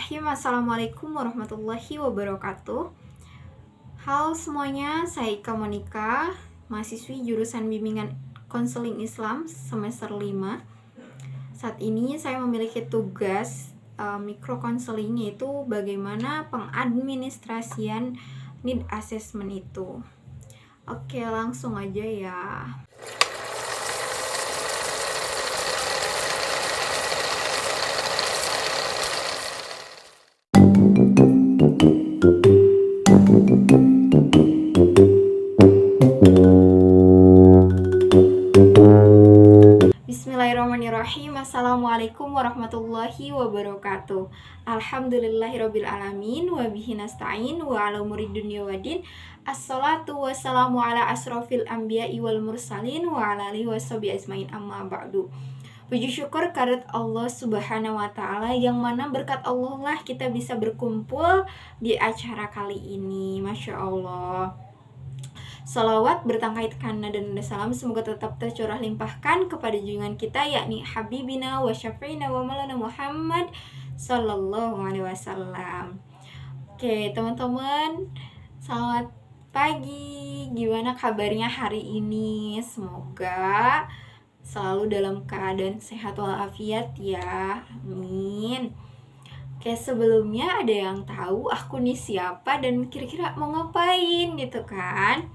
Bismillahirrahmanirrahim. Assalamualaikum warahmatullahi wabarakatuh. Halo semuanya, saya Ika Monika, mahasiswi jurusan bimbingan konseling Islam semester 5. Saat ini saya memiliki tugas mikro konseling, yaitu bagaimana pengadministrasian need assessment itu. Oke, langsung aja ya. Bismillahirrahmanirrahim. Assalamualaikum warahmatullahi wabarakatuh. Alhamdulillahirabbil alamin wa bihi nasta'in wa ala umuri dunya waddin. Assalatu wassalamu ala asrofil anbiya'i wal mursalin wa ala alihi washabihi ajmain, amma ba'du. Puji syukur kehadirat Allah Subhanahu wa taala, yang mana berkat Allah lah kita bisa berkumpul di acara kali ini. Masya Allah. Salawat bertangkai kana dan salam semoga tetap tercurah limpahkan kepada junjungan kita, yakni Habibina wa Syafi'ina wa Maulana Muhammad sallallahu alaihi wasallam. Oke, teman-teman, selamat pagi. Gimana kabarnya hari ini? Semoga selalu dalam keadaan sehat walafiat ya. Amin. Oke, sebelumnya ada yang tahu aku nih siapa dan kira-kira mau ngapain gitu kan?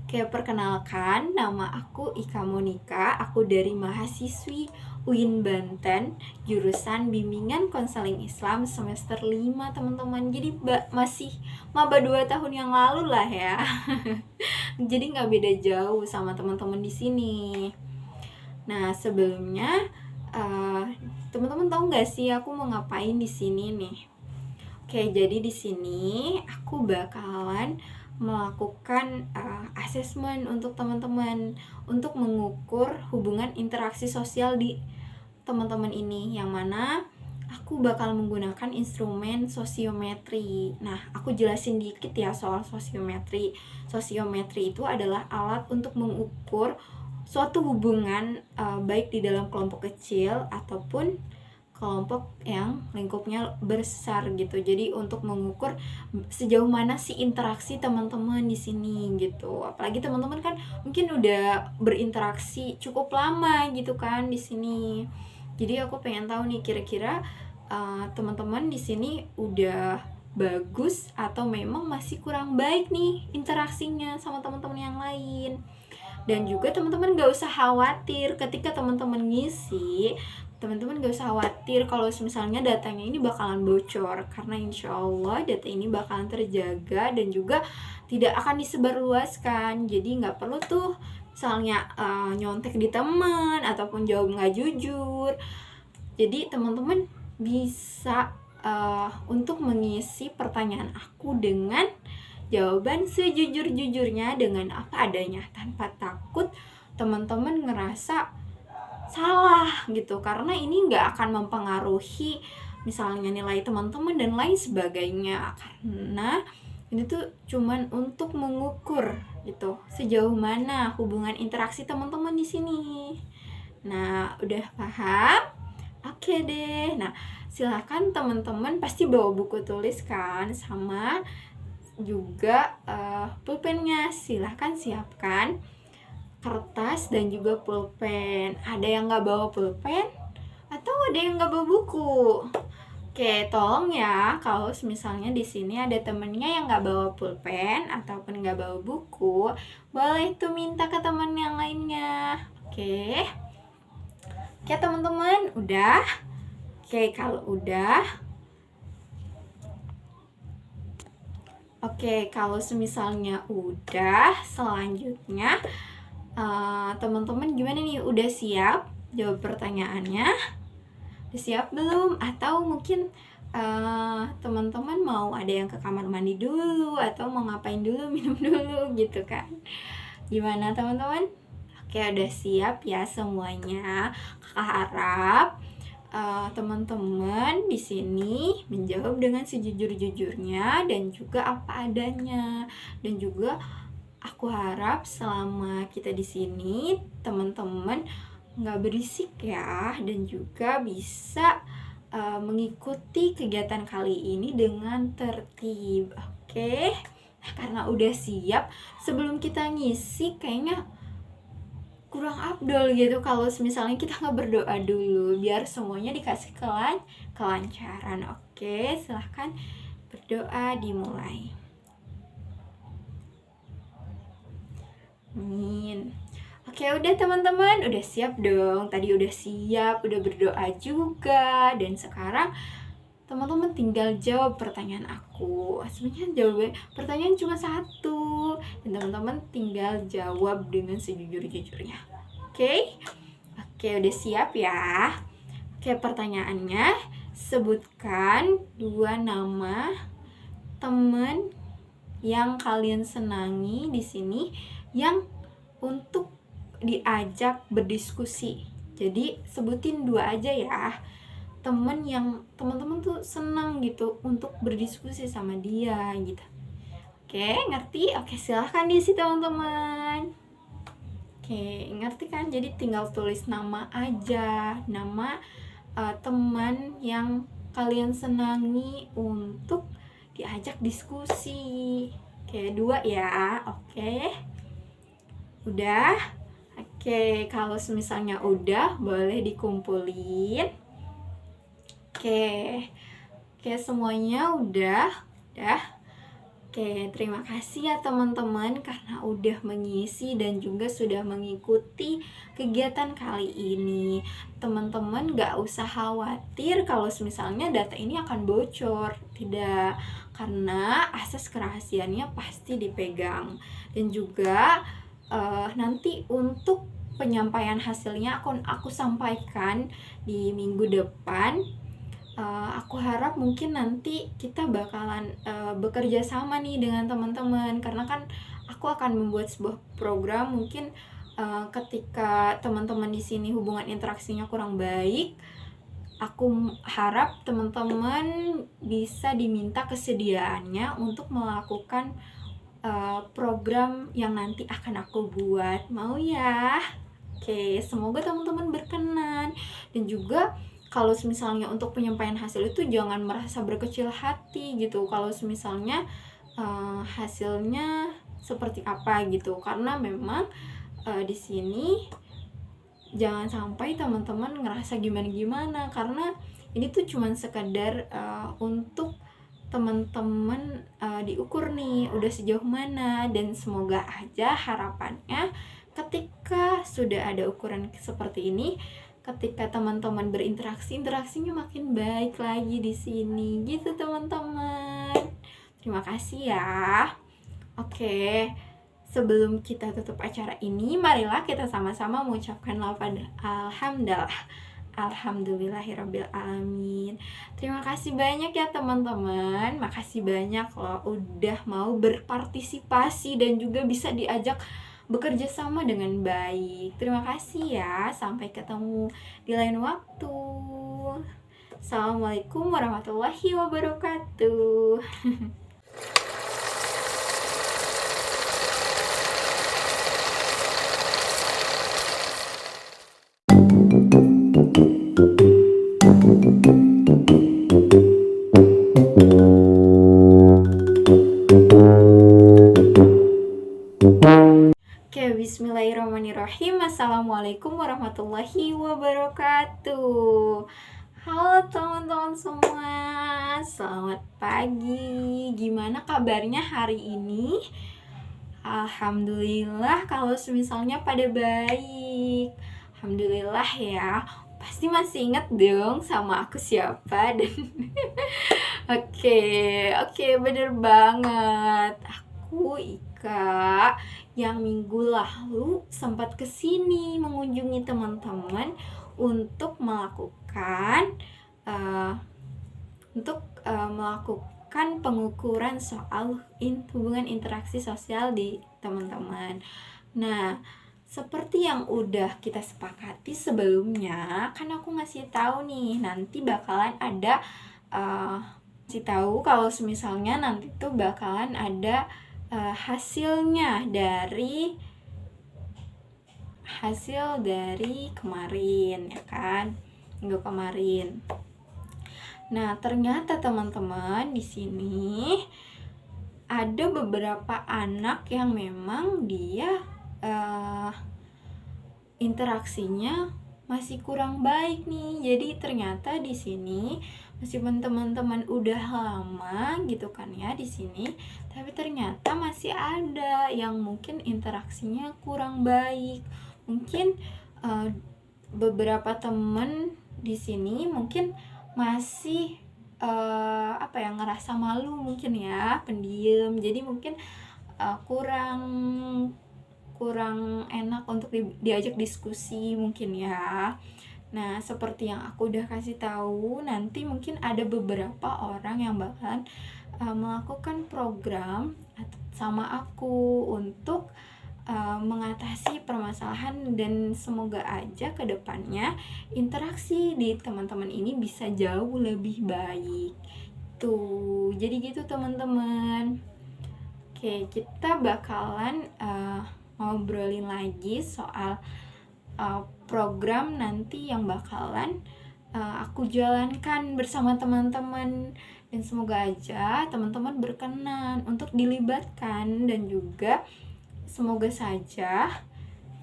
Oke, perkenalkan, nama aku Ika Monika. Aku dari mahasiswi UIN Banten, jurusan bimbingan konseling Islam semester 5, teman-teman. Jadi masih maba 2 tahun yang lalu lah ya. Jadi nggak beda jauh sama teman-teman di sini. Nah, sebelumnya teman-teman tahu nggak sih aku mau ngapain di sini nih? Oke, jadi di sini aku bakalan melakukan assessment untuk teman-teman untuk mengukur hubungan interaksi sosial di teman-teman ini, yang mana aku bakal menggunakan instrumen sosiometri. Nah, aku jelasin dikit ya soal sosiometri. Sosiometri itu adalah alat untuk mengukur suatu hubungan baik di dalam kelompok kecil ataupun kelompok yang lingkupnya besar gitu. Jadi untuk mengukur sejauh mana sih interaksi teman-teman di sini gitu. Apalagi teman-teman kan mungkin udah berinteraksi cukup lama gitu kan di sini. Jadi aku pengen tahu nih kira-kira teman-teman di sini udah bagus atau memang masih kurang baik nih interaksinya sama teman-teman yang lain. Dan juga teman-teman gak usah khawatir ketika teman-teman ngisi. Teman-teman gak usah khawatir kalau misalnya datanya ini bakalan bocor, karena insya Allah data ini bakalan terjaga dan juga tidak akan disebarluaskan. Jadi gak perlu tuh misalnya nyontek di teman ataupun jawab gak jujur. Jadi teman-teman bisa untuk mengisi pertanyaan aku dengan jawaban sejujur-jujurnya, dengan apa adanya, tanpa takut teman-teman ngerasa salah gitu, karena ini nggak akan mempengaruhi misalnya nilai teman-teman dan lain sebagainya, karena ini tuh cuman untuk mengukur gitu sejauh mana hubungan interaksi teman-teman di sini. Nah, udah paham? Oke deh. Nah, silakan teman-teman pasti bawa buku tulis kan, sama juga pulpennya. Silahkan siapkan kertas dan juga pulpen. Ada yang nggak bawa pulpen atau ada yang nggak bawa buku? Oke, tolong ya kalau misalnya di sini ada temennya yang nggak bawa pulpen ataupun nggak bawa buku, boleh tuh minta ke teman yang lainnya. Oke, teman-teman, udah? Oke, kalau udah, kalau misalnya udah, selanjutnya teman-teman gimana nih? Udah siap jawab pertanyaannya? Udah siap belum? Atau mungkin teman-teman mau ada yang ke kamar mandi dulu atau mau ngapain dulu, minum dulu gitu kan? Gimana teman-teman? Oke, udah siap ya semuanya? Kakak harap teman-teman di sini menjawab dengan sejujur-jujurnya dan juga apa adanya. Dan juga aku harap selama kita di sini teman-teman nggak berisik ya, dan juga bisa mengikuti kegiatan kali ini dengan tertib. Oke. Nah, karena udah siap, sebelum kita ngisi kayaknya kurang afdol gitu kalau misalnya kita nggak berdoa dulu biar semuanya dikasih kelancaran. Oke, silahkan berdoa dimulai. Amin. Oke, udah teman-teman, udah siap dong. Tadi udah siap, udah berdoa juga, dan sekarang teman-teman tinggal jawab pertanyaan aku. Sebenarnya pertanyaan cuma satu, dan teman-teman tinggal jawab dengan sejujur-jujurnya. Oke? Oke, udah siap ya? Oke, pertanyaannya, sebutkan 2 nama teman yang kalian senangi di sini yang untuk diajak berdiskusi. Jadi sebutin 2 aja ya. Temen yang teman-teman tuh senang gitu untuk berdiskusi sama dia gitu. Oke, ngerti? Oke, silahkan diisi teman-teman. Oke, ngerti kan? Jadi tinggal tulis nama aja, nama teman yang kalian senangi untuk diajak diskusi. Oke, 2 ya. Oke. Udah? Oke, kalau misalnya udah, boleh dikumpulin. Oke, semuanya udah. Oke, terima kasih ya teman-teman karena udah mengisi dan juga sudah mengikuti kegiatan kali ini. Teman-teman gak usah khawatir kalau misalnya data ini akan bocor. Tidak, karena asas kerahasiaannya pasti dipegang. Dan juga nanti untuk penyampaian hasilnya aku sampaikan di minggu depan. Aku harap mungkin nanti kita bakalan bekerja sama nih dengan teman-teman, karena kan aku akan membuat sebuah program. Mungkin ketika teman-teman di sini hubungan interaksinya kurang baik, aku harap teman-teman bisa diminta kesediaannya untuk melakukan program yang nanti akan aku buat. Mau ya? Oke, semoga teman-teman berkenan. Dan juga kalau misalnya untuk penyampaian hasil itu jangan merasa berkecil hati gitu kalau misalnya hasilnya seperti apa gitu, karena memang di sini jangan sampai teman-teman ngerasa gimana-gimana, karena ini tuh cuman sekedar untuk teman-teman diukur nih udah sejauh mana. Dan semoga aja harapannya ketika sudah ada ukuran seperti ini, ketika teman-teman interaksinya makin baik lagi di sini gitu teman-teman. Terima kasih ya. Oke, sebelum kita tutup acara ini, marilah kita sama-sama mengucapkan lafaz Alhamdulillahirabbil alamin. Terima kasih banyak ya teman-teman. Makasih banyak loh udah mau berpartisipasi dan juga bisa diajak bekerja sama dengan baik. Terima kasih ya. Sampai ketemu di lain waktu. Assalamualaikum warahmatullahi wabarakatuh. Bismillahirrahmanirrahim. Assalamualaikum warahmatullahi wabarakatuh. Halo teman-teman semua, selamat pagi. Gimana kabarnya hari ini? Alhamdulillah kalau misalnya pada baik. Alhamdulillah ya. Pasti masih ingat dong sama aku siapa dan Oke, bener banget. Aku Ika yang minggu lalu sempat kesini mengunjungi teman-teman untuk melakukan pengukuran soal hubungan interaksi sosial di teman-teman. Nah, seperti yang udah kita sepakati sebelumnya, kan aku ngasih tahu nih nanti bakalan ada kasih tahu kalau misalnya nanti tuh bakalan ada hasil dari kemarin ya kan, minggu kemarin. Nah, ternyata teman-teman di sini ada beberapa anak yang memang dia interaksinya masih kurang baik nih. Jadi ternyata di sini meskipun teman-teman udah lama gitu kan ya di sini, tapi ternyata masih ada yang mungkin interaksinya kurang baik. Mungkin beberapa teman di sini mungkin masih ngerasa malu mungkin ya, pendiam. Jadi mungkin kurang enak untuk diajak diskusi mungkin ya. Nah, seperti yang aku udah kasih tahu, nanti mungkin ada beberapa orang yang bakalan melakukan program sama aku untuk mengatasi permasalahan, dan semoga aja kedepannya interaksi di teman-teman ini bisa jauh lebih baik. Tuh, jadi gitu teman-teman. Oke, kita bakalan ngobrolin lagi soal program nanti yang bakalan aku jalankan bersama teman-teman, dan semoga aja teman-teman berkenan untuk dilibatkan, dan juga semoga saja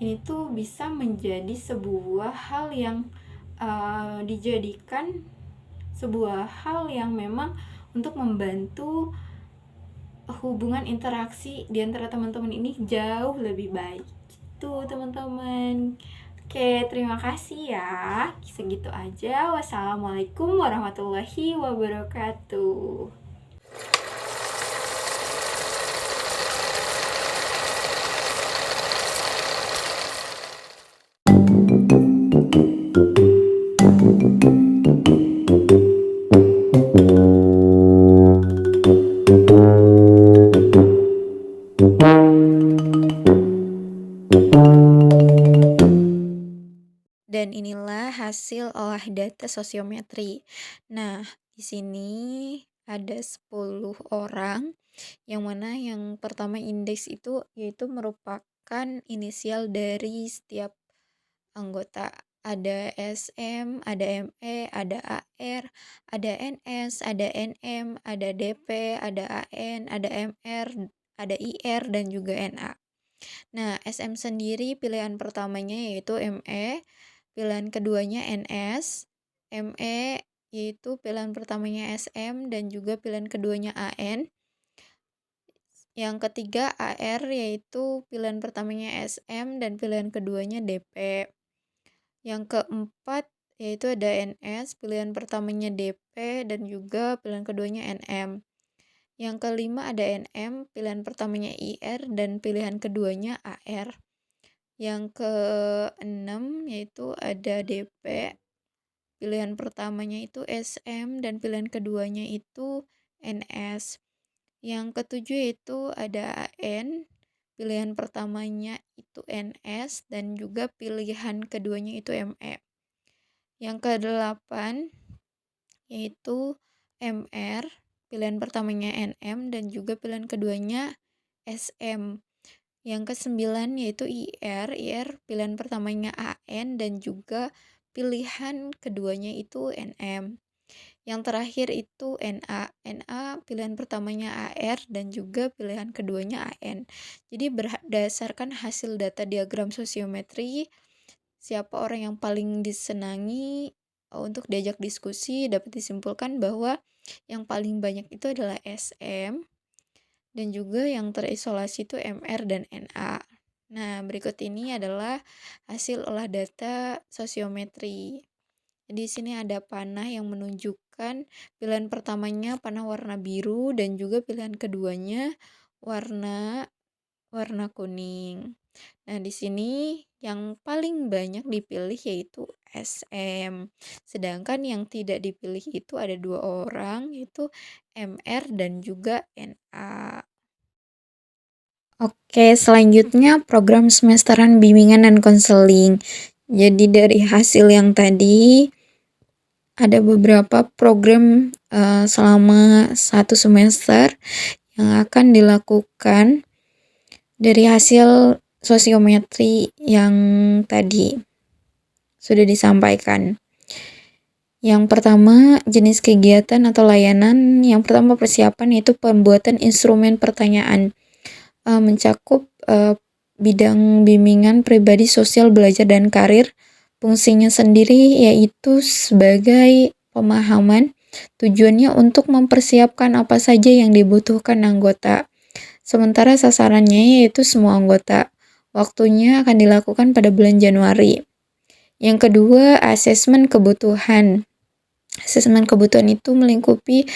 ini tuh bisa menjadi sebuah hal yang dijadikan sebuah hal yang memang untuk membantu hubungan interaksi di antara teman-teman ini jauh lebih baik. Gitu teman-teman. Oke, terima kasih ya. Segitu aja. Wassalamualaikum warahmatullahi wabarakatuh. Dan inilah hasil olah data sosiometri. Nah, di sini ada 10 orang, yang mana yang pertama indeks itu yaitu merupakan inisial dari setiap anggota. Ada SM, ada ME, ada AR, ada NS, ada NM, ada DP, ada AN, ada MR, ada IR, dan juga NA. Nah, SM sendiri pilihan pertamanya yaitu ME, pilihan keduanya NS, ME yaitu pilihan pertamanya SM, dan juga pilihan keduanya AN. Yang ketiga AR yaitu pilihan pertamanya SM dan pilihan keduanya DP. Yang keempat yaitu ada NS, pilihan pertamanya DP dan juga pilihan keduanya NM. Yang kelima ada NM, pilihan pertamanya IR dan pilihan keduanya AR. Yang keenam yaitu ada DP, pilihan pertamanya itu SM dan pilihan keduanya itu NS. Yang ketujuh itu ada AN, pilihan pertamanya itu NS dan juga pilihan keduanya itu ME. Yang kedelapan yaitu MR, pilihan pertamanya NM dan juga pilihan keduanya SM. Yang kesembilan yaitu IR pilihan pertamanya AN dan juga pilihan keduanya itu NM. Yang terakhir itu NA pilihan pertamanya AR dan juga pilihan keduanya AN. Jadi berdasarkan hasil data diagram sosiometri, siapa orang yang paling disenangi untuk diajak diskusi, dapat disimpulkan bahwa yang paling banyak itu adalah SM, dan juga yang terisolasi itu MR dan NA. Nah, berikut ini adalah hasil olah data sosiometri. Di sini ada panah yang menunjukkan pilihan pertamanya panah warna biru dan juga pilihan keduanya warna kuning. Nah, di sini yang paling banyak dipilih yaitu SM. Sedangkan yang tidak dipilih itu ada 2 orang, yaitu MR dan juga NA. Oke, selanjutnya program semesteran bimbingan dan konseling. Jadi dari hasil yang tadi ada beberapa program selama 1 semester yang akan dilakukan dari hasil sosiometri yang tadi sudah disampaikan. Yang pertama, jenis kegiatan atau layanan. Yang pertama persiapan yaitu pembuatan instrumen pertanyaan. Mencakup bidang bimbingan pribadi, sosial, belajar, dan karir. Fungsinya sendiri yaitu sebagai pemahaman. Tujuannya untuk mempersiapkan apa saja yang dibutuhkan anggota. Sementara sasarannya yaitu semua anggota. Waktunya akan dilakukan pada bulan Januari. Yang kedua, asesmen kebutuhan. Asesmen kebutuhan itu melingkupi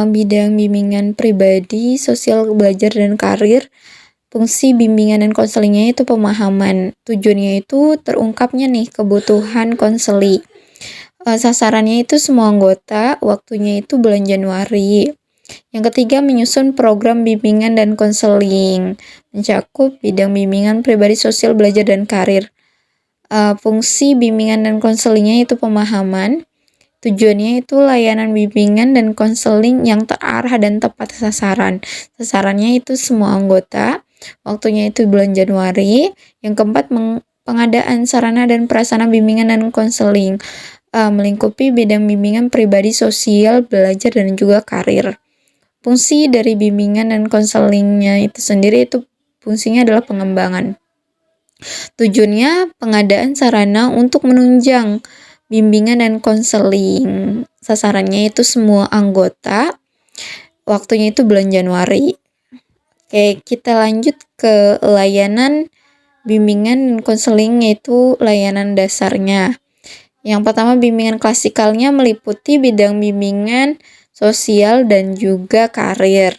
bidang bimbingan pribadi, sosial, belajar, dan karir. Fungsi bimbingan dan konselingnya itu pemahaman. Tujuannya itu terungkapnya nih kebutuhan konseli. Sasarannya itu semua anggota, waktunya itu bulan Januari. Yang ketiga, menyusun program bimbingan dan konseling. Mencakup bidang bimbingan pribadi, sosial, belajar, dan karir. Fungsi bimbingan dan konselingnya itu pemahaman. Tujuannya itu layanan bimbingan dan konseling yang terarah dan tepat sasaran. Sasarannya itu semua anggota. Waktunya itu bulan Januari. Yang keempat, pengadaan sarana dan prasarana bimbingan dan konseling. Melingkupi bidang bimbingan pribadi, sosial, belajar, dan juga karir. Fungsi dari bimbingan dan konselingnya itu sendiri itu fungsinya adalah pengembangan. Tujuannya pengadaan sarana untuk menunjang bimbingan dan konseling. Sasarannya itu semua anggota. Waktunya itu bulan Januari. Oke, kita lanjut ke layanan bimbingan dan konseling, yaitu layanan dasarnya. Yang pertama, bimbingan klasikalnya meliputi bidang bimbingan sosial dan juga karir.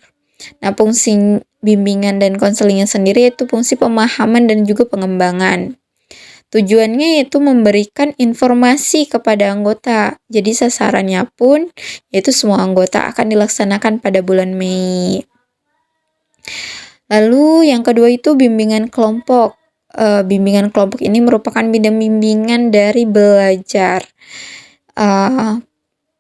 Nah, fungsi bimbingan dan konselingnya sendiri itu fungsi pemahaman dan juga pengembangan. Tujuannya yaitu memberikan informasi kepada anggota. Jadi sasarannya pun yaitu semua anggota akan dilaksanakan pada bulan Mei. Lalu yang kedua itu bimbingan kelompok. Bimbingan kelompok ini merupakan bidang bimbingan dari belajar.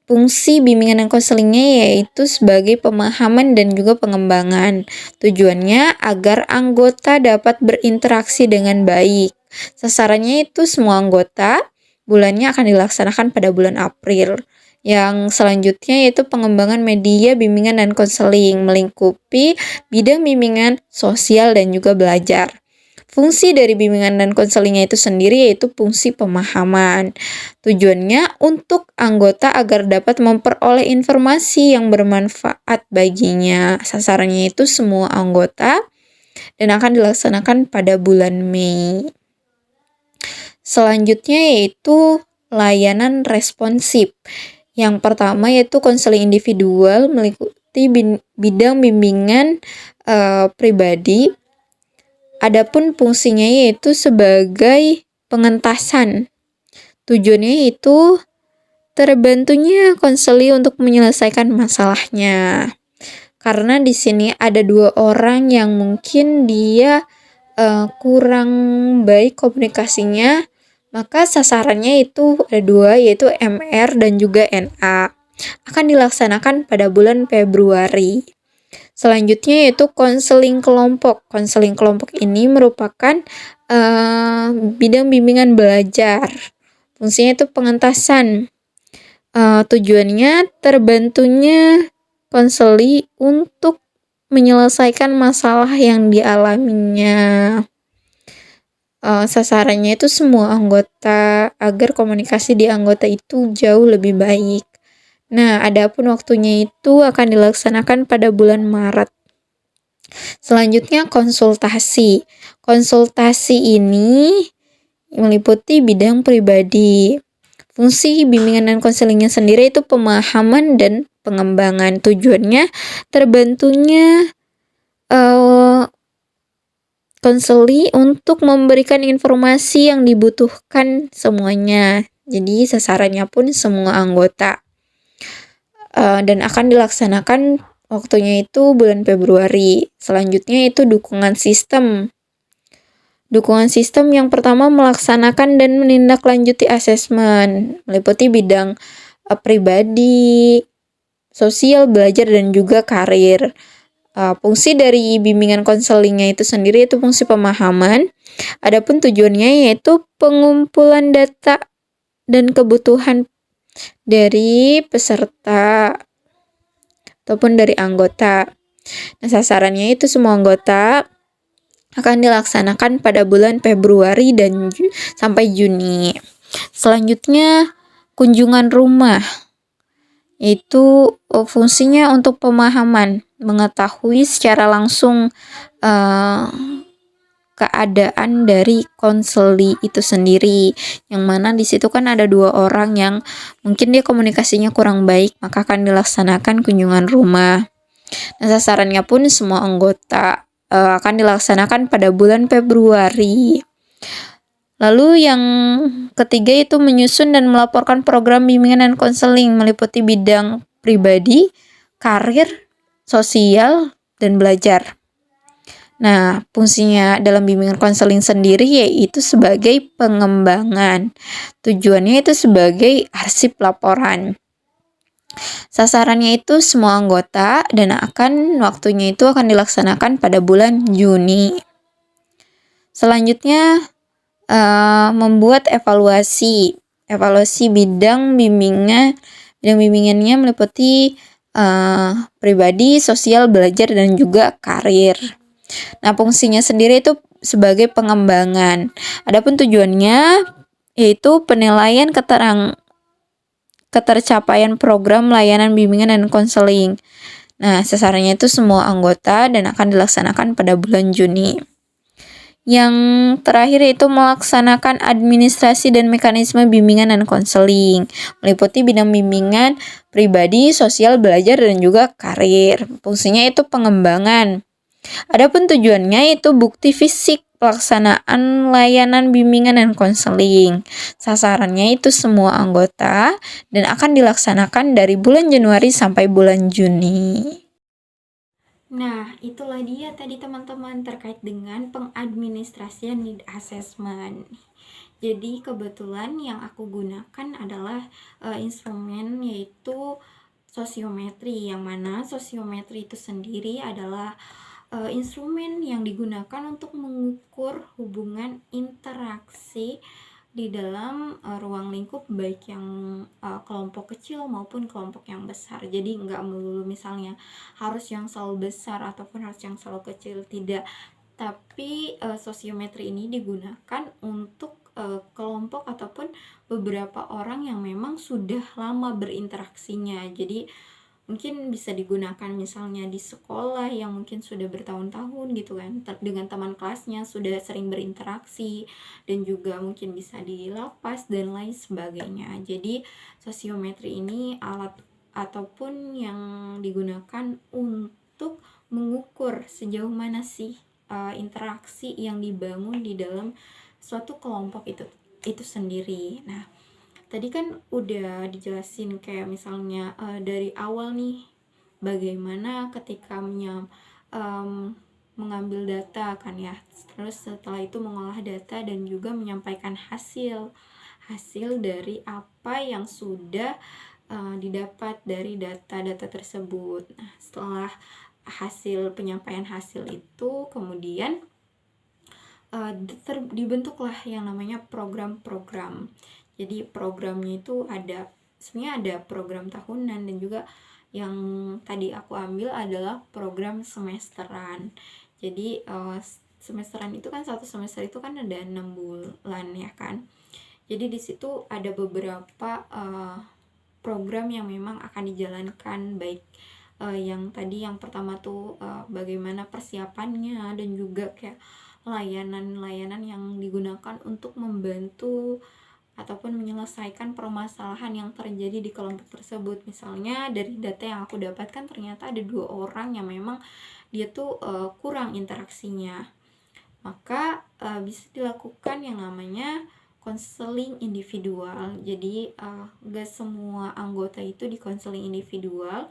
Fungsi bimbingan dan konselingnya yaitu sebagai pemahaman dan juga pengembangan. Tujuannya agar anggota dapat berinteraksi dengan baik. Sasarannya itu semua anggota. Bulannya akan dilaksanakan pada bulan April. Yang selanjutnya yaitu pengembangan media bimbingan dan konseling, melingkupi bidang bimbingan sosial dan juga belajar. Fungsi dari bimbingan dan konselingnya itu sendiri yaitu fungsi pemahaman. Tujuannya untuk anggota agar dapat memperoleh informasi yang bermanfaat baginya. Sasarannya itu semua anggota dan akan dilaksanakan pada bulan Mei. Selanjutnya yaitu layanan responsif. Yang pertama yaitu konseling individual, meliputi bidang bimbingan pribadi. Adapun fungsinya yaitu sebagai pengentasan. Tujuannya itu terbantunya konseli untuk menyelesaikan masalahnya. Karena di sini ada 2 orang yang mungkin dia kurang baik komunikasinya, maka sasarannya itu ada 2, yaitu MR dan juga NA. Akan dilaksanakan pada bulan Februari. Selanjutnya yaitu konseling kelompok. Konseling kelompok ini merupakan bidang bimbingan belajar. Fungsinya itu pengentasan. Tujuannya terbantunya konseli untuk menyelesaikan masalah yang dialaminya. Sasarannya itu semua anggota agar komunikasi di anggota itu jauh lebih baik. Nah, adapun waktunya itu akan dilaksanakan pada bulan Maret. Selanjutnya konsultasi. Konsultasi ini meliputi bidang pribadi. Fungsi bimbingan dan konselingnya sendiri itu pemahaman dan pengembangan. Tujuannya terbantunya konseli untuk memberikan informasi yang dibutuhkan semuanya. Jadi sasarannya pun semua anggota. Dan akan dilaksanakan waktunya itu bulan Februari. Selanjutnya itu dukungan sistem. Dukungan sistem yang pertama melaksanakan dan menindaklanjuti asesmen, meliputi bidang pribadi, sosial, belajar, dan juga karir. Fungsi dari bimbingan konselingnya itu sendiri itu fungsi pemahaman. Adapun tujuannya yaitu pengumpulan data dan kebutuhan dari peserta ataupun dari anggota. Nah, sasarannya itu semua anggota akan dilaksanakan pada bulan Februari dan sampai Juni. Selanjutnya, kunjungan rumah. Itu fungsinya untuk pemahaman, mengetahui secara langsung keadaan dari konseli itu sendiri, yang mana di situ kan ada 2 orang yang mungkin dia komunikasinya kurang baik, maka akan dilaksanakan kunjungan rumah. Nah, sasarannya pun semua anggota akan dilaksanakan pada bulan Februari. Lalu yang ketiga itu menyusun dan melaporkan program bimbingan dan konseling meliputi bidang pribadi, karir, sosial, dan belajar. Nah, fungsinya dalam bimbingan konseling sendiri yaitu sebagai pengembangan. Tujuannya itu sebagai arsip laporan. Sasarannya itu semua anggota dan waktunya itu akan dilaksanakan pada bulan Juni. Selanjutnya, membuat evaluasi bidang bimbingannya meliputi pribadi, sosial, belajar, dan juga karir. Nah, fungsinya sendiri itu sebagai pengembangan. Adapun tujuannya yaitu penilaian ketercapaian program layanan bimbingan dan konseling. Nah, sasarannya itu semua anggota dan akan dilaksanakan pada bulan Juni. Yang terakhir yaitu melaksanakan administrasi dan mekanisme bimbingan dan konseling, meliputi bidang bimbingan pribadi, sosial, belajar, dan juga karir. Fungsinya itu pengembangan. Adapun tujuannya itu bukti fisik pelaksanaan layanan bimbingan dan konseling. Sasarannya itu semua anggota dan akan dilaksanakan dari bulan Januari sampai bulan Juni. Nah, itulah dia tadi teman-teman terkait dengan pengadministrasian need assessment. Jadi kebetulan yang aku gunakan adalah instrumen yaitu sosiometri, yang mana sosiometri itu sendiri adalah instrumen yang digunakan untuk mengukur hubungan interaksi di dalam ruang lingkup, baik yang kelompok kecil maupun kelompok yang besar. Jadi nggak melulu misalnya harus yang selalu besar ataupun harus yang selalu kecil, tidak. Tapi sosiometri ini digunakan untuk kelompok ataupun beberapa orang yang memang sudah lama berinteraksinya. Jadi mungkin bisa digunakan misalnya di sekolah yang mungkin sudah bertahun-tahun gitu kan, dengan teman kelasnya sudah sering berinteraksi, dan juga mungkin bisa di lapas dan lain sebagainya. Jadi sosiometri ini alat ataupun yang digunakan untuk mengukur sejauh mana sih interaksi yang dibangun di dalam suatu kelompok itu sendiri. Nah, tadi kan udah dijelasin kayak misalnya dari awal nih bagaimana ketika mengambil data kan ya, terus setelah itu mengolah data dan juga menyampaikan hasil dari apa yang sudah didapat dari data-data tersebut. Nah, setelah penyampaian hasil itu kemudian dibentuklah yang namanya program-program. Jadi programnya itu sebenarnya ada program tahunan dan juga yang tadi aku ambil adalah program semesteran. Jadi semesteran itu kan satu semester itu kan ada 6 bulan ya kan. Jadi di situ ada beberapa program yang memang akan dijalankan, baik yang pertama tuh bagaimana persiapannya dan juga kayak layanan-layanan yang digunakan untuk membantu ataupun menyelesaikan permasalahan yang terjadi di kelompok tersebut. Misalnya dari data yang aku dapatkan ternyata ada 2 orang yang memang dia tuh kurang interaksinya, maka bisa dilakukan yang namanya konseling individual. Jadi gak semua anggota itu di konseling individual.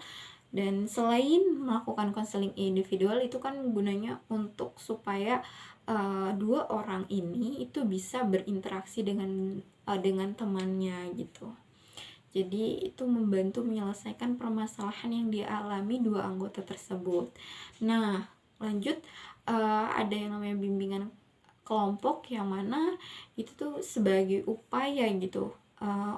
Dan selain melakukan konseling individual itu kan gunanya untuk supaya 2 orang ini itu bisa berinteraksi dengan temannya gitu. Jadi itu membantu menyelesaikan permasalahan yang dialami 2 anggota tersebut. Nah, lanjut ada yang namanya bimbingan kelompok, yang mana itu tuh sebagai upaya gitu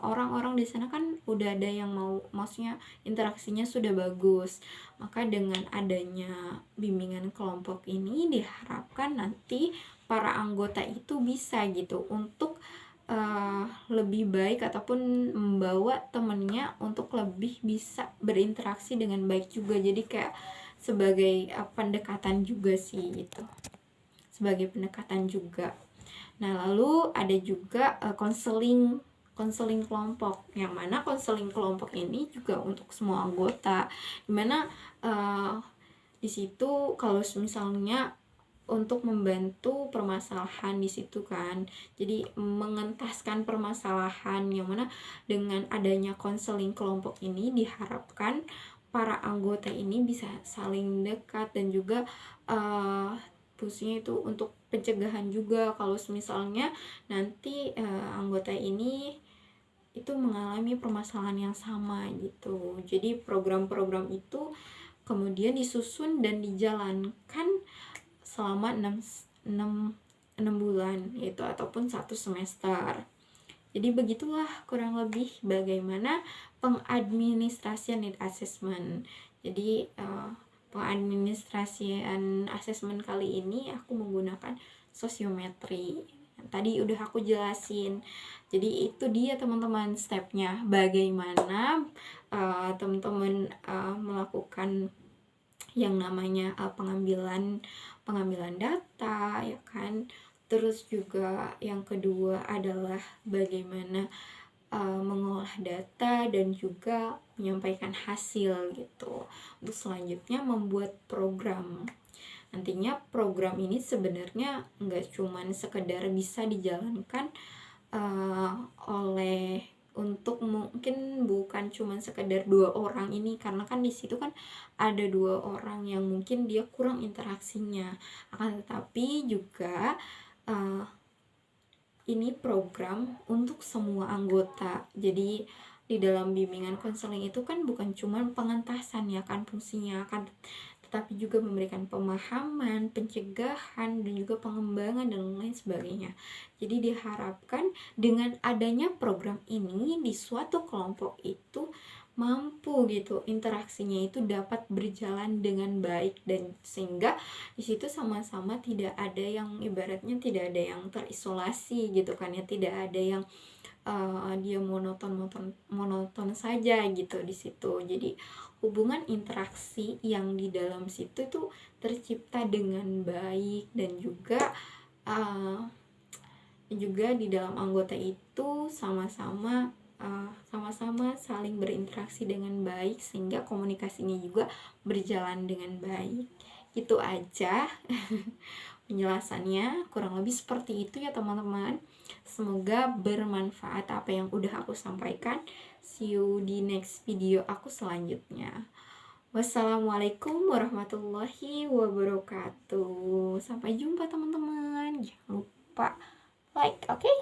orang-orang di sana kan udah ada yang maksudnya interaksinya sudah bagus. Maka dengan adanya bimbingan kelompok ini diharapkan nanti para anggota itu bisa gitu untuk lebih baik ataupun membawa temennya untuk lebih bisa berinteraksi dengan baik juga. Jadi kayak sebagai pendekatan juga sih gitu, sebagai pendekatan juga. Nah, lalu ada juga konseling kelompok, yang mana konseling kelompok ini juga untuk semua anggota, dimana di situ kalau misalnya untuk membantu permasalahan di situ kan, jadi mengentaskan permasalahan, yang mana dengan adanya konseling kelompok ini diharapkan para anggota ini bisa saling dekat dan juga fungsinya itu untuk pencegahan juga kalau misalnya nanti anggota ini itu mengalami permasalahan yang sama gitu. Jadi program-program itu kemudian disusun dan dijalankan selama 6 bulan itu ataupun 1 semester. Jadi begitulah kurang lebih bagaimana pengadministrasian need assessment. Jadi pengadministrasian assessment kali ini aku menggunakan sosiometri. Tadi udah aku jelasin. Jadi itu dia teman-teman stepnya, bagaimana teman-teman melakukan yang namanya pengambilan data, ya kan. Terus juga yang kedua adalah bagaimana mengolah data dan juga menyampaikan hasil gitu. Untuk selanjutnya membuat program. Nantinya program ini sebenarnya nggak cuman sekedar bisa dijalankan oleh untuk mungkin bukan cuman sekedar 2 orang ini, karena kan di situ kan ada 2 orang yang mungkin dia kurang interaksinya, akan tetapi juga ini program untuk semua anggota. Jadi di dalam bimbingan konseling itu kan bukan cuma pengentasan ya kan fungsinya, kan tetapi juga memberikan pemahaman, pencegahan, dan juga pengembangan dan lain sebagainya. Jadi diharapkan dengan adanya program ini di suatu kelompok itu mampu gitu interaksinya itu dapat berjalan dengan baik, dan sehingga di situ sama-sama tidak ada yang ibaratnya tidak ada yang terisolasi gitu kan ya, tidak ada yang dia monoton saja gitu di situ. Jadi hubungan interaksi yang di dalam situ itu tercipta dengan baik, dan juga di dalam anggota itu sama-sama saling berinteraksi dengan baik, sehingga komunikasinya juga berjalan dengan baik. Itu aja penjelasannya, kurang lebih seperti itu ya teman-teman. Semoga bermanfaat apa yang udah aku sampaikan. See you di next video aku selanjutnya. Wassalamualaikum warahmatullahi wabarakatuh. Sampai jumpa teman-teman. Jangan lupa like, oke?